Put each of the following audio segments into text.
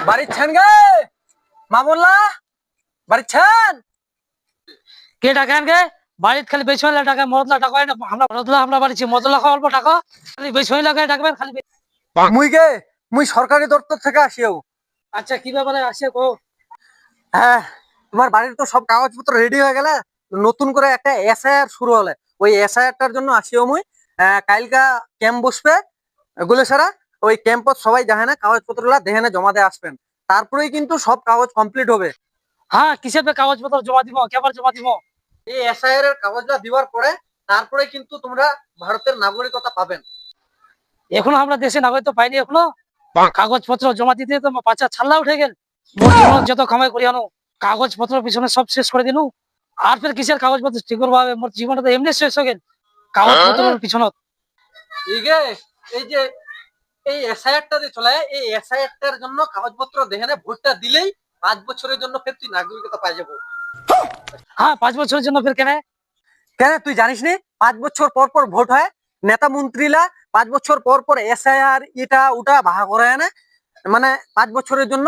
বাড়িচ্ছেন গে মামুল্লা, বাড়িচ্ছেন? কে ডাকেন গে? বাড়িতে খালি বেশি হইলে ডাকে, মদলা টাকা হয় না। আমরা মদলা আমরা বাড়িছি, মদলা খাওয়া অল্প টাকা, খালি বেশি হইলে ডাকবেন খালি। মুই গে মুই সরকারি দপ্তর থেকে আসিও। আচ্ছা, কি ব্যাপারে আসে কো? হ্যাঁ, তোমার বাড়ির তো সব কাগজপত্র রেডি হয়ে গেলে, নতুন করে একটা এসআইআর শুরু হলে ওই এসআইআরটার জন্য আসিও মুই। কালকা ক্যাম্প বসবে গুলেসারা, ওই ক্যাম্পত সবাই যাহে না কাগজপত্রগুলা দেখে না জমা দিয়ে আসবেন, তারপরেই কিন্তু সব কাগজ কমপ্লিট হবে। হ্যাঁ, কিসের কাগজপত্র জমা দিব, কেবার জমা দিব? এই এসআইআর এর কাগজটা দিবার পরে তারপরে কিন্তু তোমরা ভারতের নাগরিকতা পাবেন। এখনো আমরা দেশে নাগরিক পাইনি এখনো। কাগজপত্র জমা দিতে তো বাচ্চা ছাল্লা উঠে গেল। মোর জীবন যত কামাই করি আনো, কাগজপত্র পিছনে সব শেষ করে দিনু। আর ফের কিসের কাগজপত্র ঠিক করবো? মোর জীবনটা তো এমনি শেষ হয়ে গেল কাগজপত্রের পিছনত। ইগে এই যে এই এসআইআরটা যে চলে, এই এসআইআরটার জন্য কাগজপত্র দেখে না ভোটটা দিলেই 5 বছরের জন্য ফের তুই নাগরিকতা পাই যাবো। হ্যাঁ, 5 বছরের জন্য ফের কেন? কেন তুই জানিস নি 5 বছর পর পর ভোট হয়? নেতা মন্ত্রীরা 5 বছর পর পর এসআইআর এটা ওটা ভাগ করে না, মানে 5 বছরের জন্য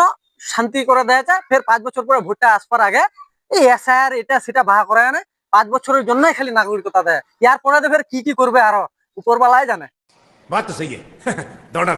শান্তি করে দেয় যায়, ফের 5 বছর পরে ভোটটা আসবার আগে এই এসআইআর এটা সেটা ভাগ করে না, 5 বছরের জন্যই খালি নাগরিকতা দেয়। ইয়ার পরে ফের কি কি করবে আরো উপরবালাই জানে। बात तो सही है। दौड़ा